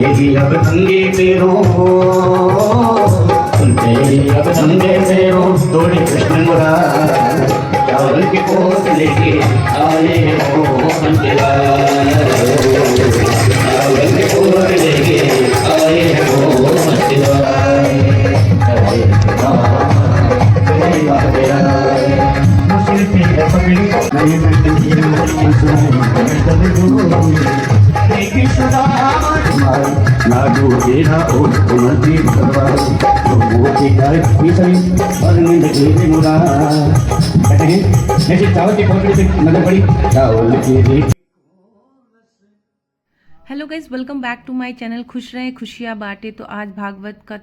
तेरी अब नंगे पैरों तेरी अब नंगे पैरों तोड़े कृष्ण मुरार चावल के पोत लेके आए हो मंदिरा चावल के पोत लेके आए हो मंदिरा नाडू तेरा और उन्नति भगवान तो वो तेरा भीतरी और नींद मुरा कहते हैं ऐसे चावल के पहुंचने से नजर पड़ी चावल के hello guys, welcome back to my channel. खुश रहें खुशियाँ बांटे। तो आज भागवत का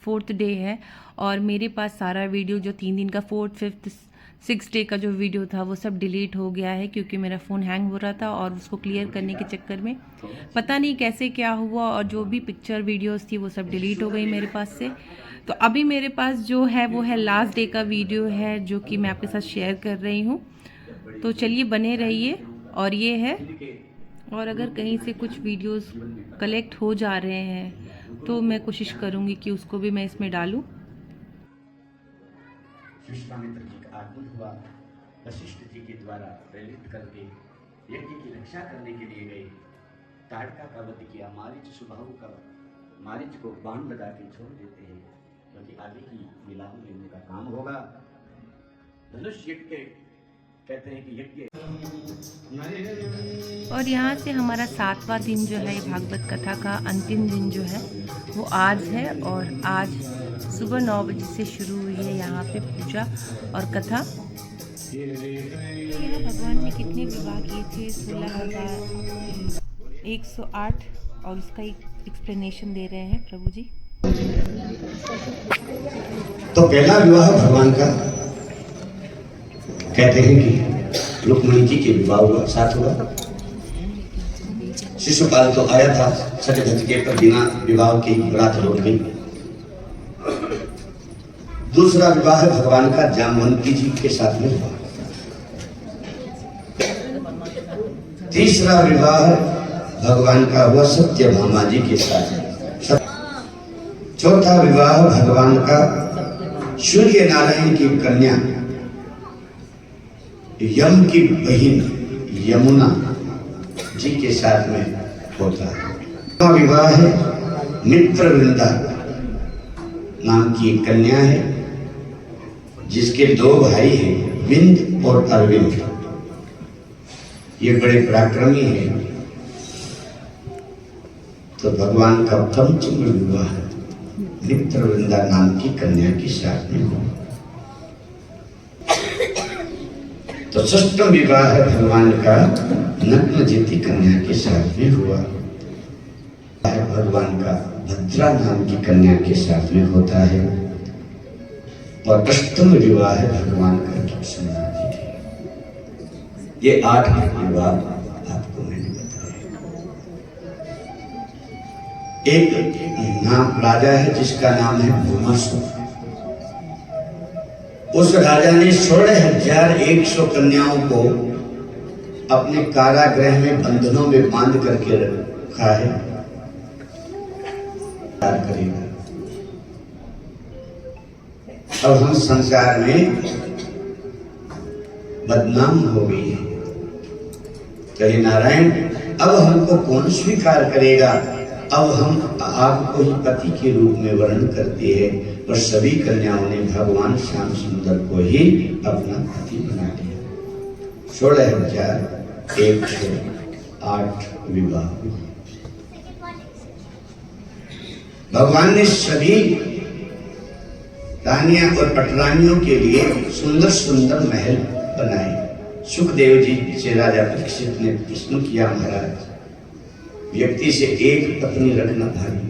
4th डे है और मेरे पास सारा वीडियो जो 3 दिन का 4th, 5th, 6th डे का जो वीडियो था वो सब डिलीट हो गया है क्योंकि मेरा फ़ोन हैंग हो रहा था और उसको क्लियर करने के चक्कर में पता नहीं कैसे क्या हुआ और जो भी पिक्चर वीडियोस थी वो सब डिलीट हो गई मेरे पास से। तो अभी मेरे पास जो है वो है लास्ट डे का वीडियो है जो कि मैं आपके साथ शेयर कर रही हूँ। तो चलिए बने रहिए। और ये है, और अगर कहीं से कुछ वीडियोस कलेक्ट हो जा रहे हैं तो मैं कोशिश करूँगी कि उसको भी मैं इसमें डालूँ। विश्वामित्र जी का आगमन हुआ। वशिष्ठ जी के द्वारा प्रेरित करके यज्ञ की रक्षा करने के लिए गए। ताड़का का वध किया। मारीच सुबाहु का मारीच को बाण लगा के छोड़ देते हैं क्योंकि आगे की मिलाप लेने का काम होगा। धनुष यज्ञ कहते हैं कि यज्ञ। और यहाँ से हमारा 7वां दिन जो है भागवत कथा का अंतिम दिन जो है वो आज है। और आज सुबह 9 बजे से शुरू हुई है यहाँ पे पूजा और कथा। यहाँ भगवान ने कितने विवाह किए थे? 16,108। और उसका एक एक्सप्लेनेशन दे रहे हैं प्रभु जी। तो पहला विवाह भगवान का कहते हैं कि रुक्मिणी जी के विवाह हुआ, साथ हुआ। शिशुपाल तो आया था सच के पर बिना विवाह की रात लौट गई। दूसरा विवाह भगवान का जामवंती जी के साथ में हुआ। तीसरा विवाह भगवान का हुआ सत्यभामा जी के साथ। चौथा विवाह भगवान का सूर्य नारायण की कन्या यम की बहन यमुना जी के साथ में होता है। विवाह है मित्रवृंदा नाम की एक कन्या है जिसके 2 भाई हैं, विंद और अरविंद। ये बड़े पराक्रमी हैं। तो भगवान का पंचम विवाह मित्रवृंदा नाम की कन्या के साथ में हुआ। तो 6वां विवाह है भगवान का नग्नजिति कन्या के साथ में हुआ। भगवान का भद्रा नाम की कन्या के साथ में होता है। और 8वां विवाह है भगवान का कृष्ण जी। ये 8 विवाह आपको मैंने बताया। एक नाम राजा है जिसका नाम है भूमासुर। उस राजा ने 16,100 कन्याओं को अपने कारागृह में बंधनों में बांध करके रखा है। करेगा। अब हम संसार में बदनाम हो गई है। कहे नारायण अब हमको कौन स्वीकार करेगा? अब हम आपको ही पति के रूप में वर्णन करते हैं। पर सभी कन्याओं ने भगवान श्याम सुंदर को ही अपना पति बना लिया। 16,108 विवाह। भगवान ने सभी रानियां और पटरानियों के लिए सुंदर सुंदर महल बनाए। सुखदेव जी से राजा परीक्षित ने प्रश्न किया, महाराज व्यक्ति से एक पत्नी रखना भारी।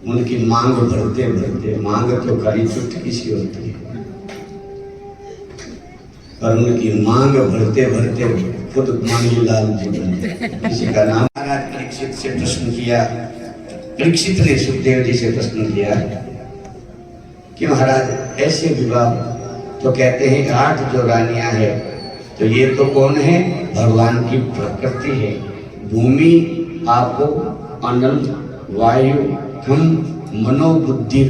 उनकी मांग भरते भरते, मांग तो कड़ी चुटकी सी होती है, पर उनकी मांग भरते भरते खुद मांगी लाल जी बने। किसी का नाम महाराज परीक्षित से प्रश्न किया। परीक्षित ने सुखदेव जी से प्रश्न किया कि महाराज ऐसे विवाह, तो कहते हैं 8 जो रानियां हैं, तो ये तो कौन है? भगवान की प्रकृति है। भूमि आपको अनल वायु हम मनोबुद्धि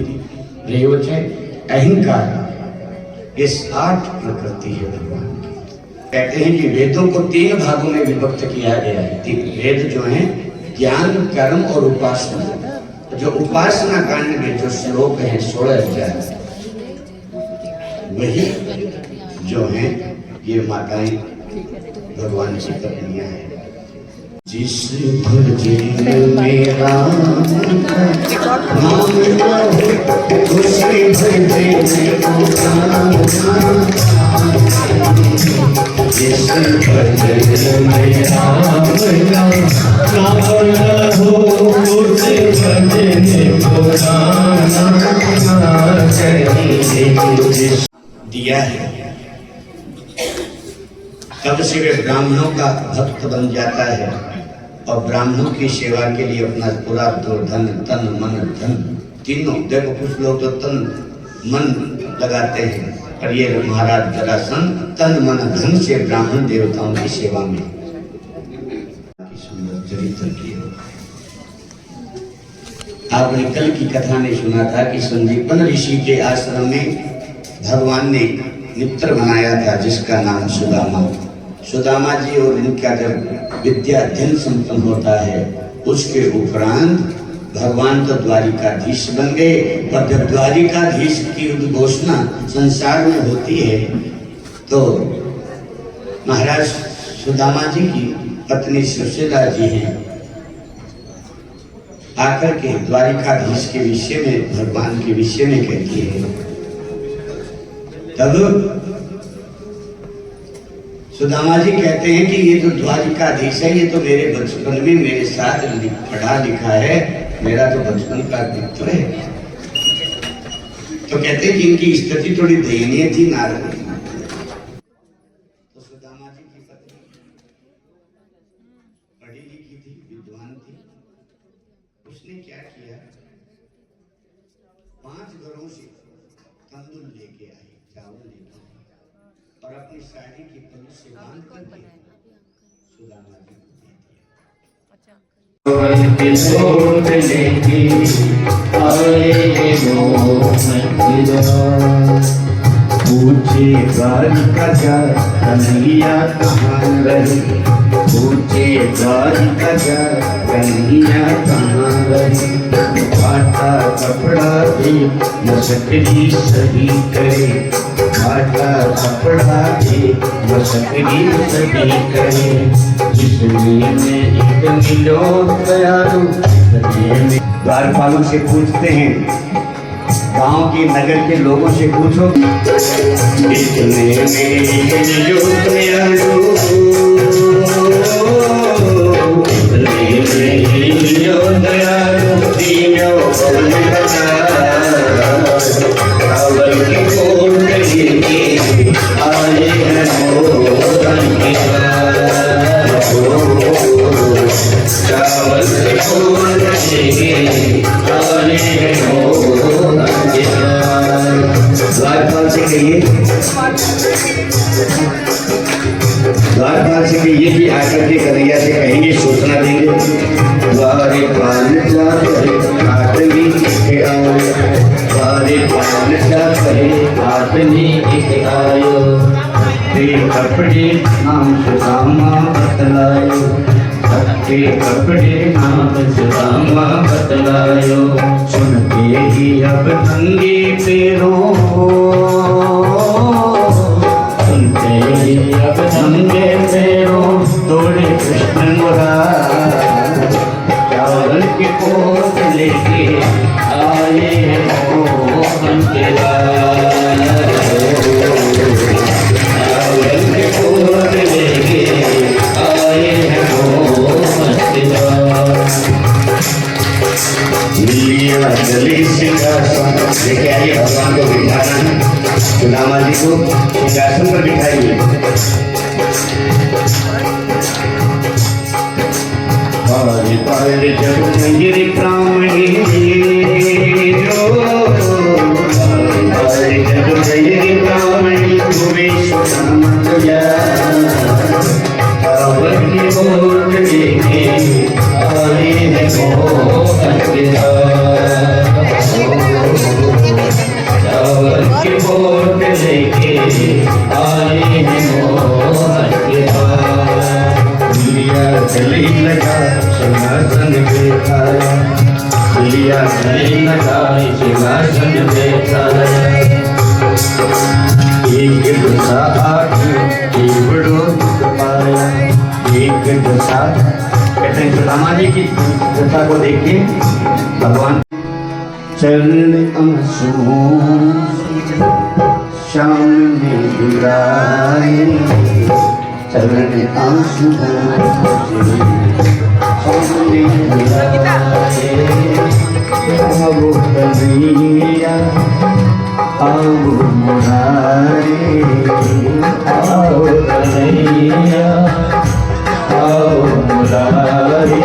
रेवच है अहंकार, ये 8 प्रकृति है भगवान की। कहते हैं कि वेदों को 3 भागों में विभक्त किया गया है। 3 वेद जो हैं ज्ञान, कर्म और उपासना। जो उपासना कांड में जो श्लोक हैं 16,000 वही जो हैं ये माताएं भगवान की पत्नियां हैं। जिस भजन में राम नाम उसी भजन में जिस भजन में राम नाम उसी भजन दिया है, तब से वे ब्राह्मणों का भक्त बन जाता है और ब्राह्मणों की सेवा के लिए अपना पूरा तो धन, तन, मन, धन तीनों, देखो कुछ लोग तो तन मन लगाते हैं, पर ये महाराज जरासंध तन मन धन से ब्राह्मण देवताओं की सेवा में सुंदर चरित्र किए। आपने कल की कथा में सुना था कि संदीपन ऋषि के आश्रम में भगवान ने मित्र बनाया था जिसका नाम सुदामा। सुदामा जी और इनका जब विद्या अध्ययन संपन्न होता है उसके उपरांत भगवान तो द्वारिकाधीश बन गए। और जब द्वारिकाधीश की उद्घोषणा संसार में होती है तो महाराज सुदामा जी की पत्नी सुशीला जी हैं, आकर के द्वारिकाधीश के विषय में, भगवान के विषय में कहती है। तब सुदामा जी कहते हैं कि ये तो द्वारिकाधीश है, ये तो मेरे बचपन में मेरे साथ पढ़ा लिखा है, मेरा तो बचपन का मित्र है। तो कहते हैं कि इनकी स्थिति थोड़ी दयनीय थी नारद। तो सुदामा जी की पत्नी पढ़ी लिखी थी, विद्वान थी। उसने क्या किया, 5 घरों से तंदूर लेके आई, चावल लेके आई और अपनी साड़ी की पल्लू से बांध करके सुदामा जी को दे दिया। पूछे द्वारिका जा कन्हैया कहाँ रही, पूछे द्वारिका जा कन्हैया कहाँ रही। फाटा कपड़ा दे मसकरी सही करे, फाटा कपड़ा दे मसकरी सही करे। जिसमें एक मिलो दयालु, द्वारपालों से पूछते हैं, गांव की नगर के लोगों से पूछो, इतने द्वारपाल से ये भी आकर के कन्हैया से कहेंगे, सूचना देंगे। द्वारपाल आदमी के आओ, द्वारपाल आदमी के आयो, कपड़े नाम सुदामा बतलायो, सबके कपड़े नाम सुदामा बतलायो। सुनते ही अब नंगे पैरों, सुनते ही अब नंगे पैरों दौड़े कृष्ण मुरारी। चावल के पोत लेके आए मोहन के लाल, चावल के पोत लेके आए मोहन के लाल। लिया जली सिंहासन लेके आइए, भगवान को बिठाना है, सुदामा जी को सिंहासन पर बिठाइए। पारे पारे जब मंदिर ब्राह्मणी जो, पारे जब मंदिर ब्राह्मणी तुम्हें सुदामा गया। चावल की बोट लेके आए हैं सिंहासन बैठाया, लिया गले लगाए सिंहासन बैठाया। एक दशा आठ बड़ो पाया, एक दशा कहते हैं सुदामा जी की दशा को देख के भगवान चरण आंसू श्याम ने बुलाए, चरण आंसू श्याम ने बुलाए। आओ कन्हैया आओ मुरारे, आओ कन्हैया आओ मुरारे,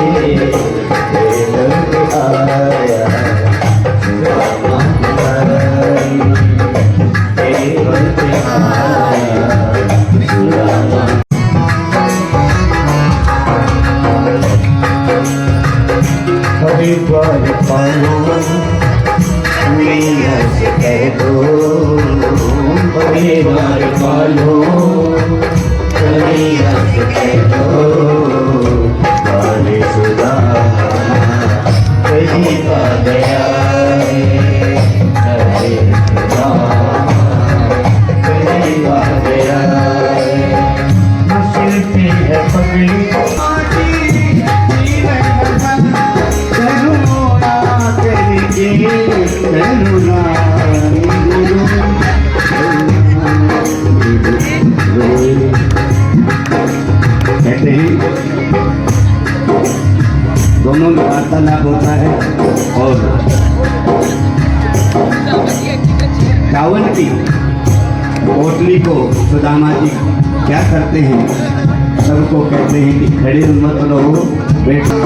आया कभी बार पालो मैया से कह दो, कभी बार पालो मैया से कह दो, बाले सुधा कहीं पा गया कहीं पा गया। मुश्किल पे है पकड़ी कहते हैं दोनों में वार्तालाप होता है और रावण की पोटली को सुदामा जी क्या करते हैं, सबको कहते हैं कि खड़े मत रहो बैठो।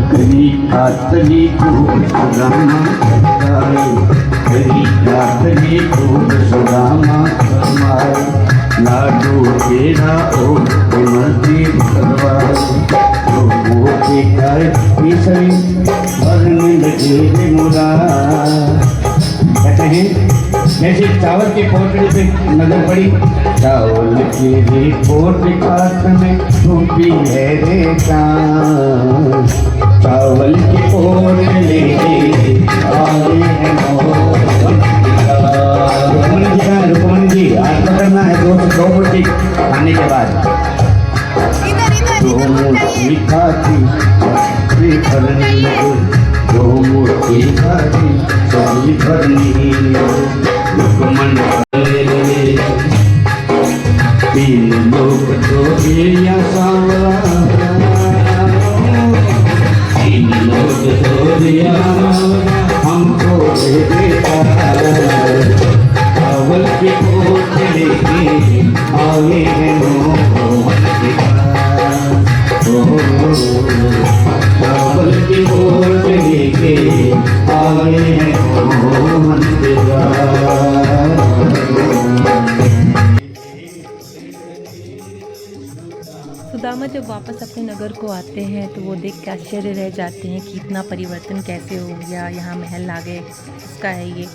कली कातली को सुदामा कली कातली को सुदामा कमाए, लाडू तेरा ओ मर्दी करवाए, तो वो के कर तीसरी भरने लगे मुरा। कहते हैं जैसे चावल की पोटली पे नजर पड़ी, चावल की भी पोटली खात में छुपी है रे चाँद, चावल की पोटली आए हैं रुकमन जी हाथ पकड़ना है, दो रोटी खाने के बाद दो मूर्ति खाती भरने लगे, दो मूर्ति खाती सभी भरनी रुकमन। तीन लोग तो दिया सांवरा, तीन लोग तो दिया हमको दे देता, चावल की पोटली लेके आए हैं चावल की पोटली लेके आए हैं सुदामा जब वापस अपने नगर को आते हैं तो वो देख के आश्चर्य रह जाते हैं कि इतना परिवर्तन कैसे हो गया, यहाँ महल आ गए, इसका है ये।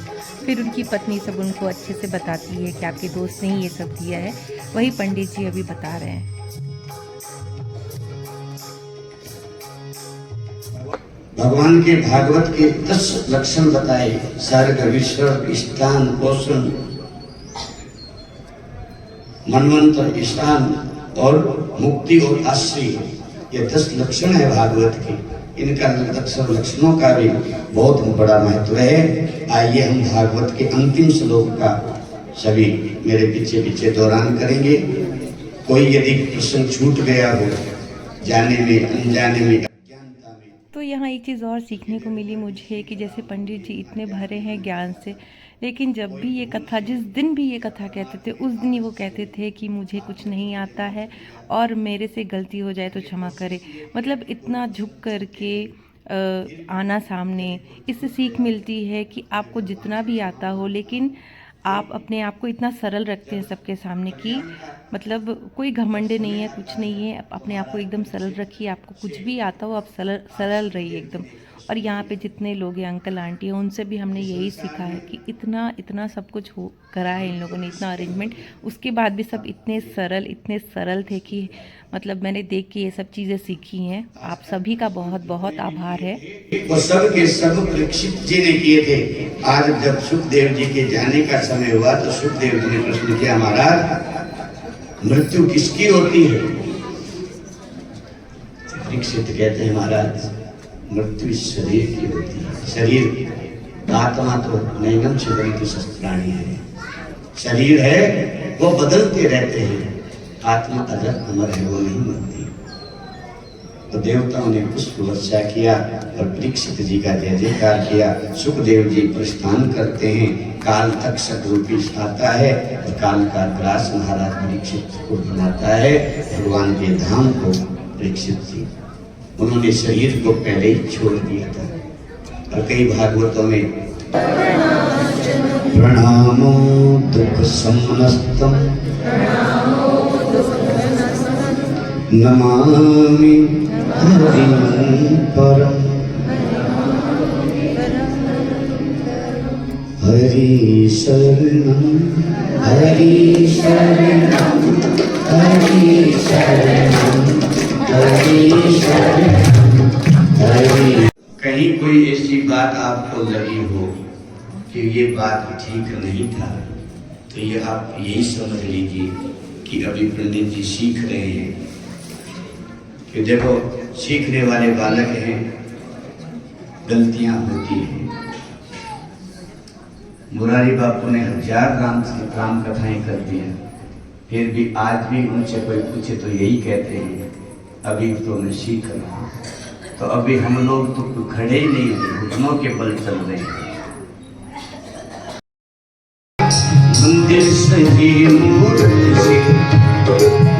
फिर उनकी पत्नी सब उनको अच्छे से बताती है कि आपके दोस्त ने ही ये सब दिया है, वही पंडित जी अभी बता रहे हैं। भगवान के भागवत के 10 लक्षण बताए, सर्ग विसर्ग स्थान पोषण मनवंतर स्थान और मुक्ति और आश्रय, ये 10 लक्षण है भागवत के। इनका लक्षणों का भी बहुत बड़ा महत्व है। आइए हम भागवत के अंतिम श्लोक का सभी मेरे पीछे पीछे दौरान करेंगे। कोई यदि प्रश्न छूट गया हो जाने में अनजाने में अज्ञानता में, तो यहाँ एक चीज़ और सीखने को मिली मुझे कि जैसे पंडित जी इतने भरे हैं ज्ञान से, लेकिन जब भी ये कथा, जिस दिन भी ये कथा कहते थे उस दिन ही वो कहते थे कि मुझे कुछ नहीं आता है और मेरे से गलती हो जाए तो क्षमा करे। मतलब इतना झुक कर के आना सामने, इससे सीख मिलती है कि आपको जितना भी आता हो लेकिन आप अपने आप को इतना सरल रखते हैं सबके सामने कि मतलब कोई घमंड नहीं है, कुछ नहीं है। अपने आप को एकदम सरल रखिए, आपको कुछ भी आता हो आप सरल सरल रहिए एकदम। और यहाँ पे जितने लोग हैं, अंकल आंटी हैं, उनसे भी हमने यही सीखा है कि इतना इतना सब कुछ हो करा है इन लोगों ने, इतना अरेंजमेंट, उसके बाद भी सब इतने सरल थे कि मतलब मैंने देख के ये सब चीज़ें सीखी हैं। आप सभी का बहुत बहुत आभार है। वो सब के सब परीक्षित जी ने किए थे। आज जब सुखदेव जी के जाने का समय हुआ तो सुखदेव जी ने प्रश्न किया, महाराज मृत्यु किसकी होती है? परीक्षित कहते हैं, महाराज मृत्यु इस शरीर की होती है। शरीर, आत्मा तो नैनम छुदन्ति शस्त्राणि है, शरीर है वो बदलते रहते हैं, आत्मा अजर अमर है, वो नहीं मरती। तो देवताओं ने पुष्प वर्षा किया और परीक्षित जी का जय जयकार किया। सुखदेव जी प्रस्थान करते हैं, काल तक्षक रूपी आता है और काल का ग्रास महाराज परीक्षित को बनाता है भगवान के धाम को। परीक्षित जी उन्होंने शरीर को पहले ही छोड़ दिया था। और कई भागवतों में प्रणामो दुख समनस्तम नमामि हरिं परम, हरि शरणं हरि शरणं हरि शरणं हरि शरणं हरि। कहीं कोई ऐसी बात आपको लगी हो कि ये बात ठीक नहीं था, तो ये आप यही समझ लीजिए कि अभी पंडित जी सीख रहे हैं। कि देखो सीखने वाले बालक हैं, गलतियां होती हैं। मुरारी बापू ने 1000 राम कथाएं कर दिया, फिर भी आज भी उनसे कोई पूछे तो यही कहते हैं, अभी तो मैं सीख रहा हूँ। तो अभी हम लोग तो खड़े ही नहीं हैं, घुटनों के बल चल रहे हैं। मंदिर सजी मूर्त से,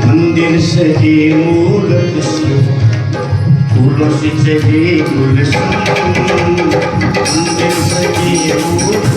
मंदिर सजी मूर्त से, फूलों से सजे गुलशन, मंदिर सजी मूर्त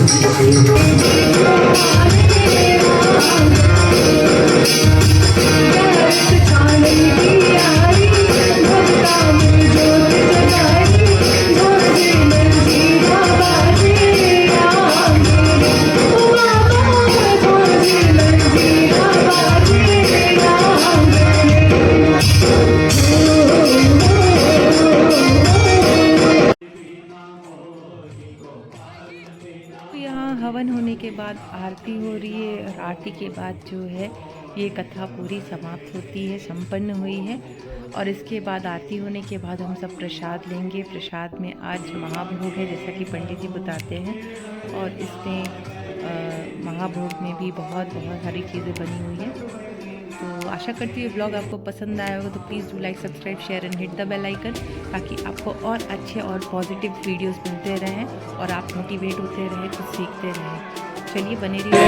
हवन होने के बाद आरती हो रही है और आरती के बाद जो है ये कथा पूरी समाप्त होती है, संपन्न हुई है। और इसके बाद आरती होने के बाद हम सब प्रसाद लेंगे। प्रसाद में आज महाभोग है, जैसा कि पंडित जी बताते हैं। और इसमें महाभोग में भी बहुत सारी चीज़ें बनी हुई हैं। तो आशा करती हूँ ब्लॉग आपको पसंद आया होगा, तो please do like, subscribe, share and hit the bell icon, ताकि आपको और अच्छे और पॉजिटिव वीडियोस मिलते रहें और आप मोटिवेट होते रहें, कुछ सीखते रहें। चलिए बने रहिए।